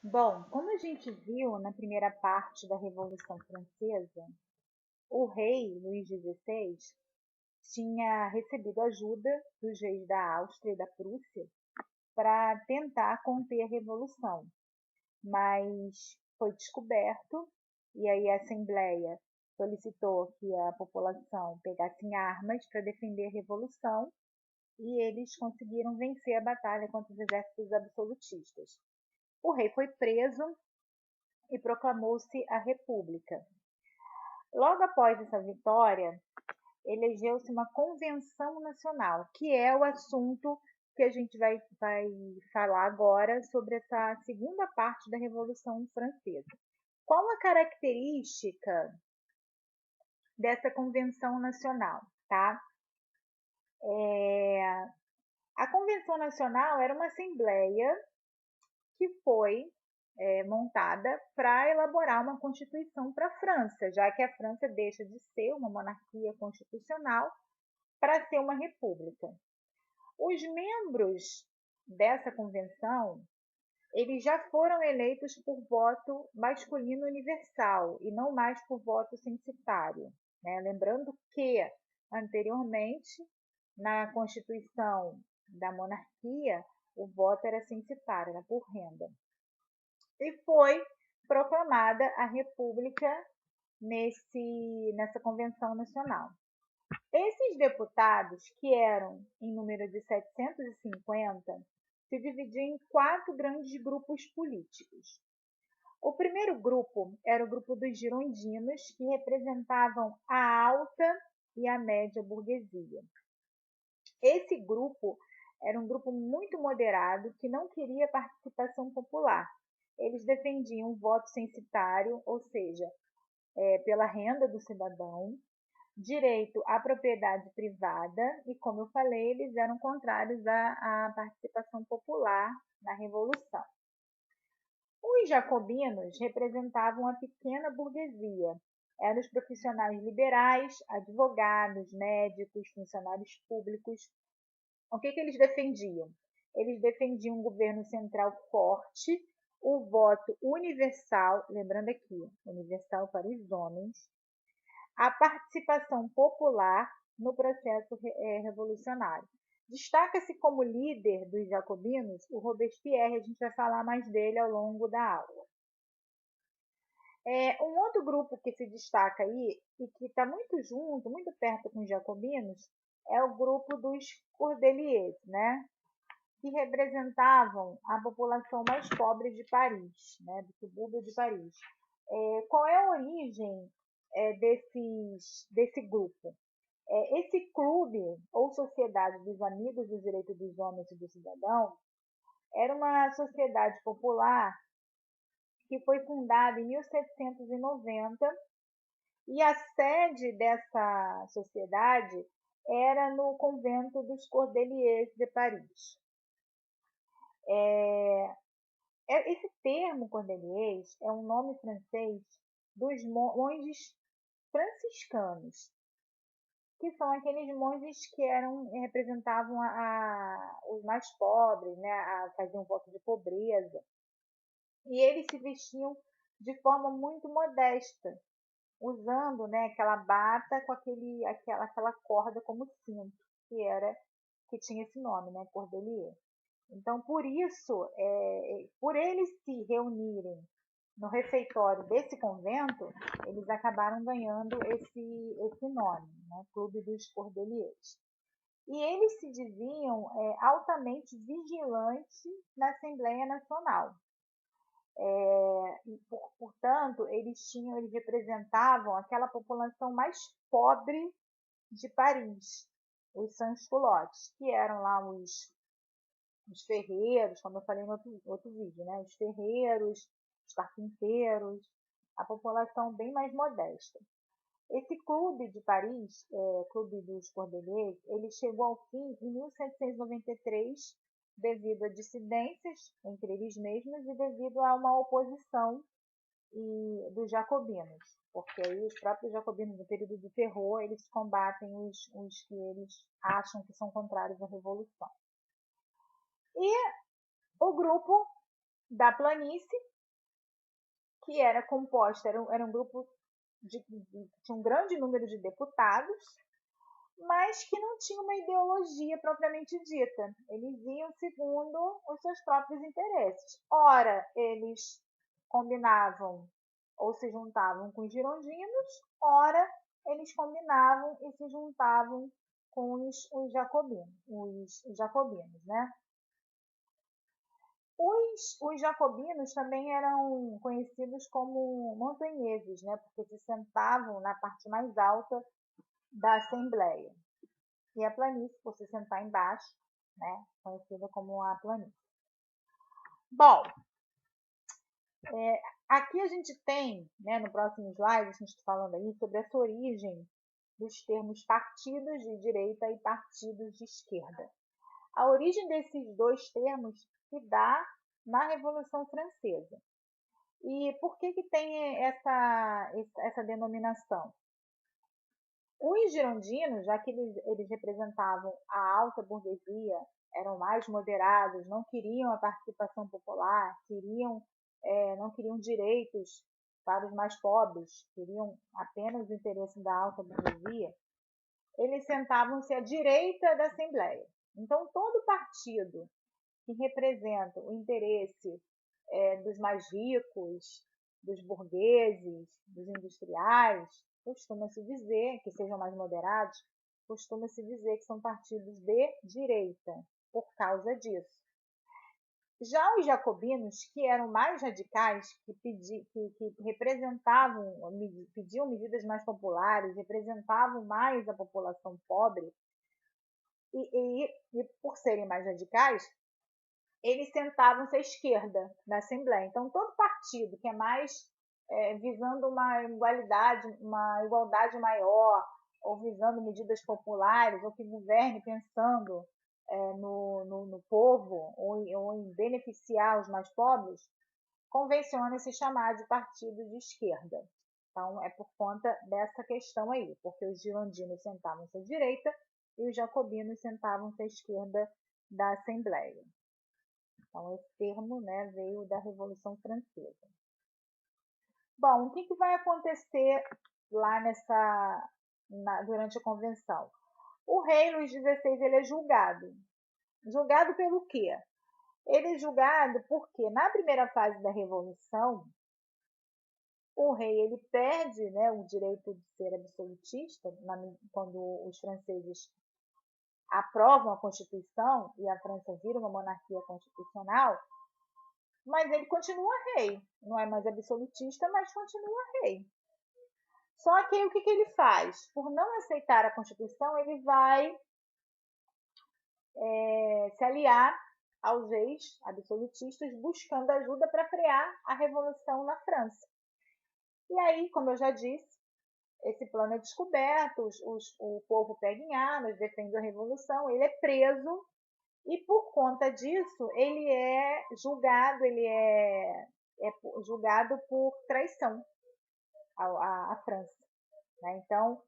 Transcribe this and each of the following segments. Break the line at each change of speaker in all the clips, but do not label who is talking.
Bom, como a gente viu na primeira parte da Revolução Francesa, o rei Luís XVI tinha recebido ajuda dos reis da Áustria e da Prússia para tentar conter a revolução, mas foi descoberto e aí a Assembleia solicitou que a população pegasse em armas para defender a revolução e eles conseguiram vencer a batalha contra os exércitos absolutistas. O rei foi preso e proclamou-se a República. Logo após essa vitória, elegeu-se uma convenção nacional, que é o assunto que a gente vai falar agora sobre essa segunda parte da Revolução Francesa. Qual a característica dessa convenção nacional? Tá? A convenção nacional era uma assembleia que foi montada para elaborar uma constituição para a França, já que a França deixa de ser uma monarquia constitucional para ser uma república. Os membros dessa convenção, eles já foram eleitos por voto masculino universal e não mais por voto censitário, né? Lembrando que, anteriormente, na Constituição da monarquia, o voto era censitário, era por renda. E foi proclamada a República nessa Convenção Nacional. Esses deputados, que eram em número de 750, se dividiam em 4 grandes grupos políticos. O primeiro grupo era o grupo dos girondinos, que representavam a alta e a média burguesia. Esse grupo era um grupo muito moderado que não queria participação popular. Eles defendiam o voto censitário, ou seja, pela renda do cidadão, direito à propriedade privada e, como eu falei, eles eram contrários à participação popular na Revolução. Os jacobinos representavam a pequena burguesia. Eram os profissionais liberais, advogados, médicos, funcionários públicos. O que eles defendiam? Eles defendiam um governo central forte, o voto universal, lembrando aqui, universal para os homens, a participação popular no processo revolucionário. Destaca-se como líder dos jacobinos o Robespierre, a gente vai falar mais dele ao longo da aula. Um outro grupo que se destaca aí e que está muito junto, muito perto com os jacobinos, é o grupo dos Cordeliers, né? Que representavam a população mais pobre de Paris, né? Do subúrbio de Paris. Qual é a origem desse grupo? Esse clube ou sociedade dos amigos dos direitos dos homens e do cidadão era uma sociedade popular que foi fundada em 1790 e a sede dessa sociedade era no convento dos Cordeliers de Paris. Esse termo Cordeliers é um nome francês dos monges franciscanos, que são aqueles monges que representavam os mais pobres, né? Faziam voto de pobreza. E eles se vestiam de forma muito modesta, usando, né, aquela bata com aquela corda como cinto, que tinha esse nome, né, cordelier. Então, por isso, por eles se reunirem no refeitório desse convento, eles acabaram ganhando esse nome, né? Clube dos Cordeliers. E eles se diziam altamente vigilantes na Assembleia Nacional. Portanto, eles representavam aquela população mais pobre de Paris, os sans-culottes, que eram lá os ferreiros, como eu falei no outro vídeo, né? Os ferreiros, os carpinteiros, a população bem mais modesta. Esse clube de Paris, Clube dos Cordeliers, ele chegou ao fim em 1793 devido a dissidências entre eles mesmos e devido a uma oposição dos jacobinos, porque aí os próprios jacobinos, no período do terror, eles combatem os que eles acham que são contrários à revolução. E o grupo da planície, que era composta, era um grupo tinha um grande número de deputados, mas que não tinha uma ideologia propriamente dita. Eles iam segundo os seus próprios interesses. Ora, eles combinavam ou se juntavam com os girondinos, ora, eles combinavam e se juntavam com os jacobinos, né? Os jacobinos também eram conhecidos como montanheses, né? Porque se sentavam na parte mais alta da Assembleia. E a planície, por se sentar embaixo, né? Conhecida como a planície. Bom, aqui a gente tem, né, no próximo slide, a gente está falando aí sobre essa origem dos termos partidos de direita e partidos de esquerda. A origem desses dois termos se dá na Revolução Francesa. E por que tem essa denominação? Os girondinos, já que eles representavam a alta burguesia, eram mais moderados, não queriam a participação popular, não queriam direitos para os mais pobres, queriam apenas o interesse da alta burguesia, eles sentavam-se à direita da Assembleia. Então, todo partido que representa o interesse dos mais ricos, dos burgueses, dos industriais, costuma-se dizer, que sejam mais moderados, costuma-se dizer que são partidos de direita, por causa disso. Já os jacobinos, que eram mais radicais, que pediam medidas mais populares, representavam mais a população pobre, e por serem mais radicais, eles sentavam-se à esquerda da Assembleia. Então, todo partido que é mais visando uma igualdade maior, ou visando medidas populares, ou que governe pensando no povo, ou em beneficiar os mais pobres, convenciona se chamar de partido de esquerda. Então, é por conta dessa questão aí, porque os girondinos sentavam-se à direita e os jacobinos sentavam-se à esquerda da Assembleia. Então, esse termo, né, veio da Revolução Francesa. Bom, o que vai acontecer lá durante a convenção? O rei Luís XVI ele é julgado. Julgado pelo quê? Ele é julgado porque, na primeira fase da Revolução, o rei ele perde, né, o direito de ser absolutista, quando os franceses aprovam a Constituição e a França vira uma monarquia constitucional, mas ele continua rei. Não é mais absolutista, mas continua rei. Só que o que ele faz? Por não aceitar a Constituição, ele vai se aliar aos ex-absolutistas, buscando ajuda para frear a revolução na França. E aí, como eu já disse, esse plano é descoberto, o povo pega em armas, defende a revolução, ele é preso e por conta disso ele é julgado, julgado por traição à França. Né? Então,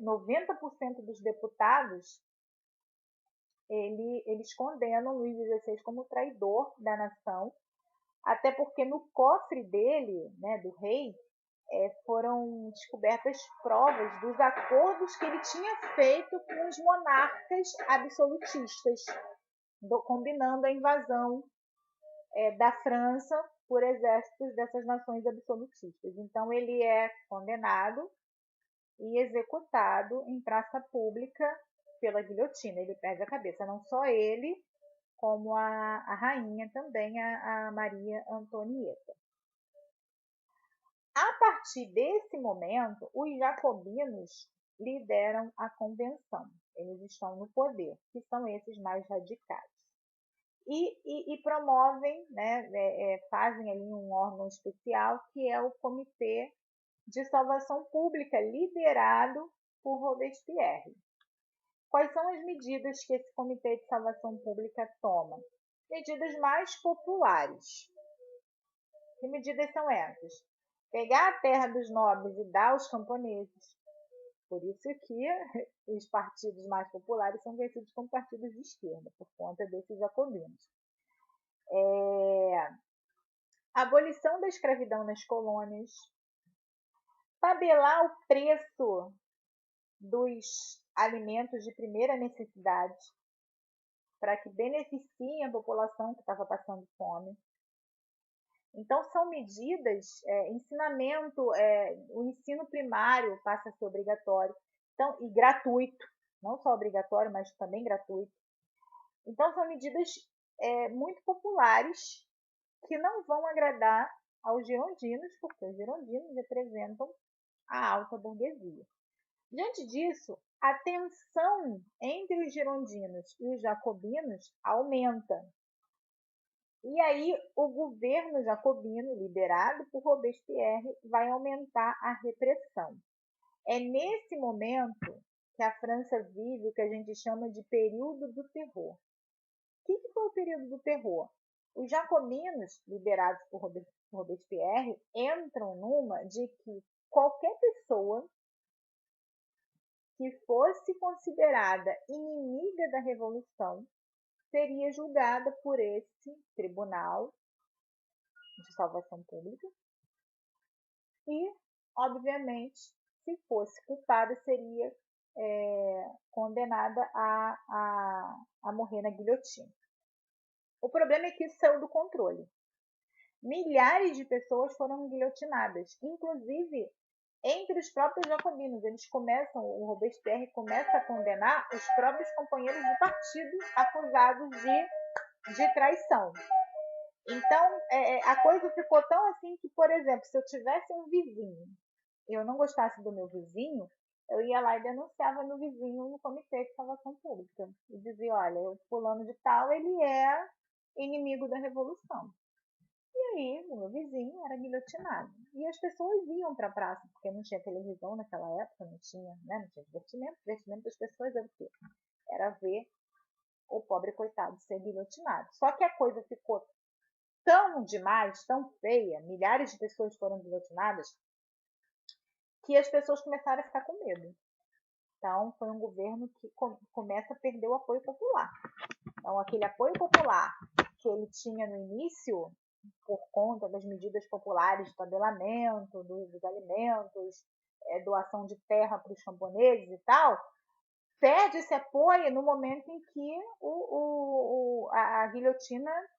90% dos deputados eles condenam Luís XVI como traidor da nação, até porque no cofre dele, né, do rei, foram descobertas provas dos acordos que ele tinha feito com os monarcas absolutistas, combinando a invasão da França por exércitos dessas nações absolutistas. Então, ele é condenado e executado em praça pública pela guilhotina. Ele perde a cabeça, não só ele, como a rainha também, a Maria Antonieta. A partir desse momento, os jacobinos lideram a convenção. Eles estão no poder, que são esses mais radicais. E promovem, né, fazem ali um órgão especial, que é o Comitê de Salvação Pública, liderado por Robespierre. Quais são as medidas que esse Comitê de Salvação Pública toma? Medidas mais populares. Que medidas são essas? Pegar a terra dos nobres e dar aos camponeses. Por isso que os partidos mais populares são conhecidos como partidos de esquerda, por conta desses jacobinos. abolição da escravidão nas colônias, tabelar o preço dos alimentos de primeira necessidade para que beneficiem a população que estava passando fome. Então, são medidas, ensinamento, o ensino primário passa a ser obrigatório, então, e gratuito, não só obrigatório, mas também gratuito. Então, são medidas muito populares que não vão agradar aos girondinos, porque os girondinos representam a alta burguesia. Diante disso, a tensão entre os girondinos e os jacobinos aumenta. E aí, o governo jacobino, liderado por Robespierre, vai aumentar a repressão. É nesse momento que a França vive o que a gente chama de período do terror. O que foi o período do terror? Os jacobinos, liderados por Robespierre, entram numa de que qualquer pessoa que fosse considerada inimiga da revolução seria julgada por esse tribunal de salvação pública e, obviamente, se fosse culpada, seria condenada a morrer na guilhotina. O problema é que isso saiu do controle. Milhares de pessoas foram guilhotinadas, inclusive entre os próprios jacobinos. O Robespierre começa a condenar os próprios companheiros de partido acusados de traição. Então, a coisa ficou tão assim que, por exemplo, se eu tivesse um vizinho e eu não gostasse do meu vizinho, eu ia lá e denunciava meu vizinho no comitê de salvação pública. E dizia, olha, o fulano de tal, ele é inimigo da revolução. E aí, o meu vizinho era guilhotinado. E as pessoas iam para a praça, porque não tinha televisão naquela época, não tinha divertimento. O divertimento das pessoas era o quê? Era ver o pobre coitado ser guilhotinado. Só que a coisa ficou tão demais, tão feia, milhares de pessoas foram guilhotinadas, que as pessoas começaram a ficar com medo. Então, foi um governo que começa a perder o apoio popular. Então, aquele apoio popular que ele tinha no início, por conta das medidas populares de tabelamento, dos alimentos, doação de terra para os camponeses e tal, perde esse apoio no momento em que a guilhotina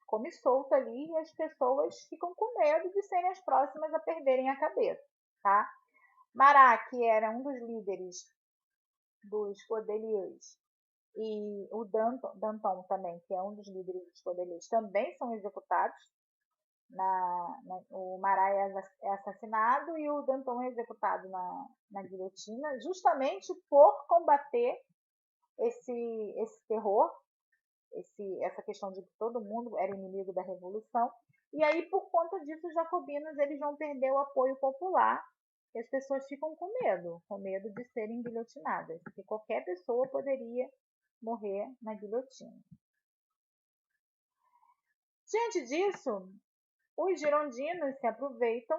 come solta ali e as pessoas ficam com medo de serem as próximas a perderem a cabeça. Tá? Marat, que era um dos líderes dos Cordeliers, e o Danton também, que é um dos líderes dos Cordeliers, também são executados. O Marat é assassinado e o Danton é executado na guilhotina, justamente por combater esse terror, essa questão de que todo mundo era inimigo da revolução. E aí, por conta disso, os jacobinos eles vão perder o apoio popular e as pessoas ficam com medo de serem guilhotinadas, porque qualquer pessoa poderia morrer na guilhotina. Diante disso, os girondinos se aproveitam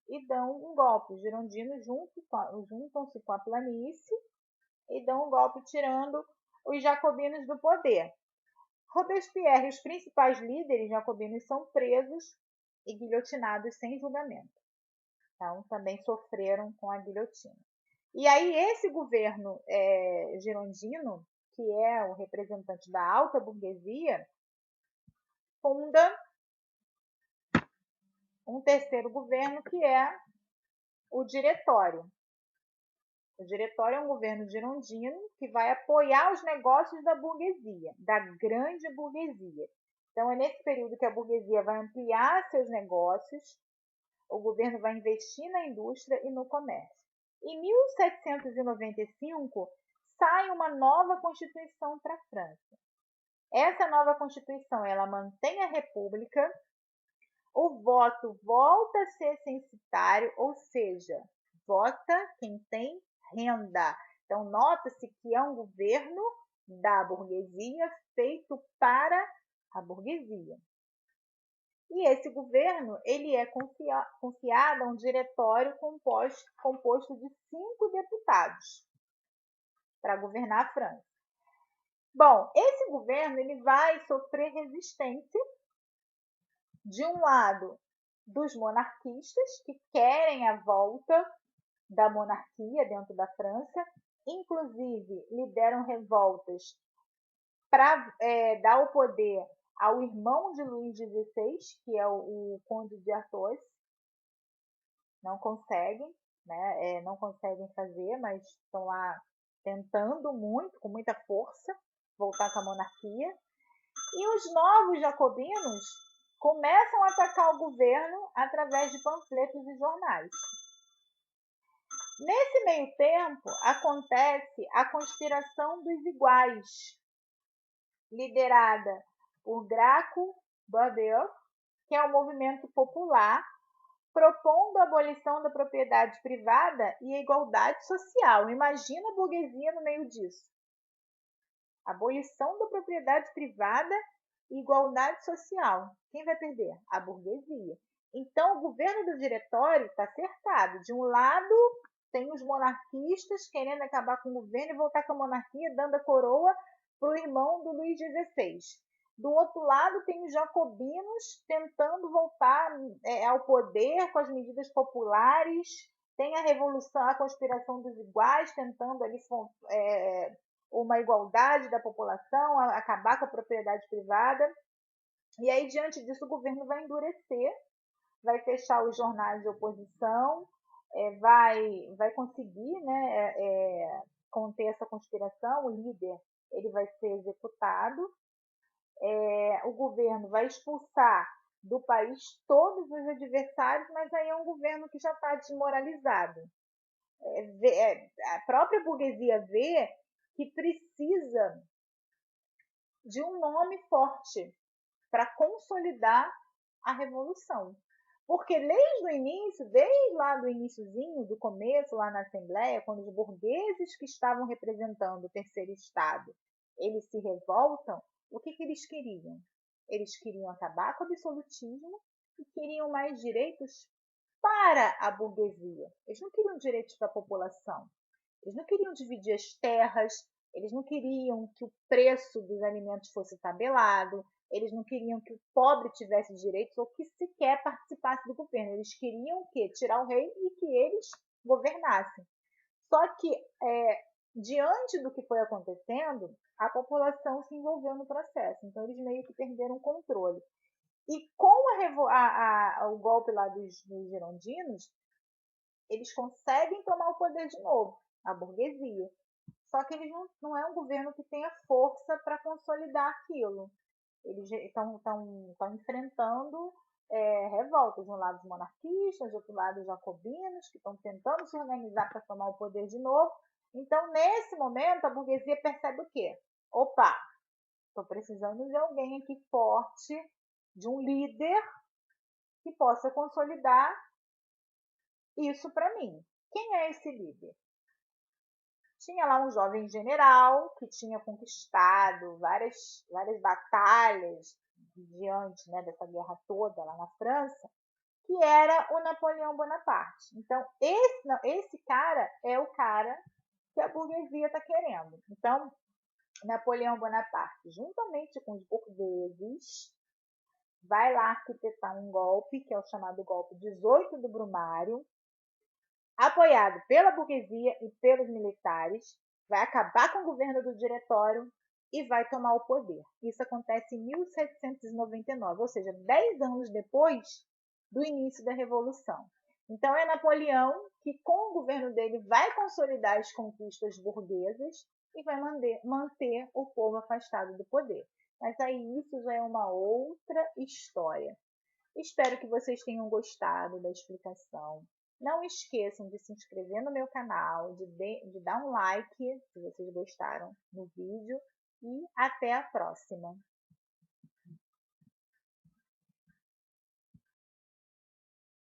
e dão um golpe. Os girondinos juntam-se com a planície e dão um golpe, tirando os jacobinos do poder. Robespierre e os principais líderes jacobinos são presos e guilhotinados sem julgamento. Então, também sofreram com a guilhotina. E aí, esse governo girondino, que é o representante da alta burguesia, funda um terceiro governo, que é o Diretório. O Diretório é um governo girondino que vai apoiar os negócios da burguesia, da grande burguesia. Então, é nesse período que a burguesia vai ampliar seus negócios, o governo vai investir na indústria e no comércio. Em 1795, sai uma nova Constituição para a França. Essa nova Constituição ela mantém a República, o voto volta a ser censitário, ou seja, vota quem tem renda. Então, nota-se que é um governo da burguesia feito para a burguesia. E esse governo ele é confiado a um diretório composto de 5 deputados para governar a França. Bom, esse governo ele vai sofrer resistência de um lado, dos monarquistas, que querem a volta da monarquia dentro da França, inclusive lideram revoltas para dar o poder ao irmão de Luís XVI, que é o Conde de Artois. Não conseguem, né? Não conseguem fazer, mas estão lá tentando muito, com muita força, voltar com a monarquia. E os novos jacobinos começam a atacar o governo através de panfletos e jornais. Nesse meio tempo, acontece a conspiração dos iguais, liderada por Graco Babeuf, que é um movimento popular propondo a abolição da propriedade privada e a igualdade social. Imagina a burguesia no meio disso. Abolição da propriedade privada e igualdade social. Quem vai perder? A burguesia. Então, o governo do diretório está cercado. De um lado, tem os monarquistas querendo acabar com o governo e voltar com a monarquia, dando a coroa para o irmão do Luís XVI. Do outro lado, tem os jacobinos tentando voltar ao poder com as medidas populares. Tem a revolução, a conspiração dos iguais, tentando ali uma igualdade da população, acabar com a propriedade privada. E aí, diante disso, o governo vai endurecer, vai fechar os jornais de oposição, vai conseguir, né, conter essa conspiração. O líder ele vai ser executado. O governo vai expulsar do país todos os adversários, mas aí é um governo que já está desmoralizado. A própria burguesia vê que precisa de um nome forte para consolidar a revolução. Porque desde o início, desde lá do iniciozinho, do começo, lá na Assembleia, quando os burgueses que estavam representando o terceiro Estado, eles se revoltam, o que eles queriam? Eles queriam acabar com o absolutismo e queriam mais direitos para a burguesia. Eles não queriam direitos para a população. Eles não queriam dividir as terras, eles não queriam que o preço dos alimentos fosse tabelado, eles não queriam que o pobre tivesse direitos ou que sequer participasse do governo. Eles queriam que tirar o rei e que eles governassem. Só que, diante do que foi acontecendo, a população se envolveu no processo. Então, eles meio que perderam o controle. E com o golpe lá dos girondinos, eles conseguem tomar o poder de novo, a burguesia. Só que eles não é um governo que tenha força para consolidar aquilo. Eles estão enfrentando revoltas, de um lado os monarquistas, de outro lado os jacobinos, que estão tentando se organizar para tomar o poder de novo. Então, nesse momento, a burguesia percebe o quê? Opa, estou precisando de alguém aqui forte, de um líder que possa consolidar isso para mim. Quem é esse líder? Tinha lá um jovem general que tinha conquistado várias batalhas diante, né, dessa guerra toda lá na França, que era o Napoleão Bonaparte. Então, esse cara é o cara que a burguesia está querendo. Então, Napoleão Bonaparte, juntamente com os burgueses, vai lá arquitetar um golpe, que é o chamado golpe 18 do Brumário, apoiado pela burguesia e pelos militares, vai acabar com o governo do diretório e vai tomar o poder. Isso acontece em 1799, ou seja, 10 anos depois do início da Revolução. Então é Napoleão que, com o governo dele, vai consolidar as conquistas burguesas e vai manter o povo afastado do poder. Mas aí isso já é uma outra história. Espero que vocês tenham gostado da explicação. Não esqueçam de se inscrever no meu canal, de dar um like se vocês gostaram do vídeo e até a próxima!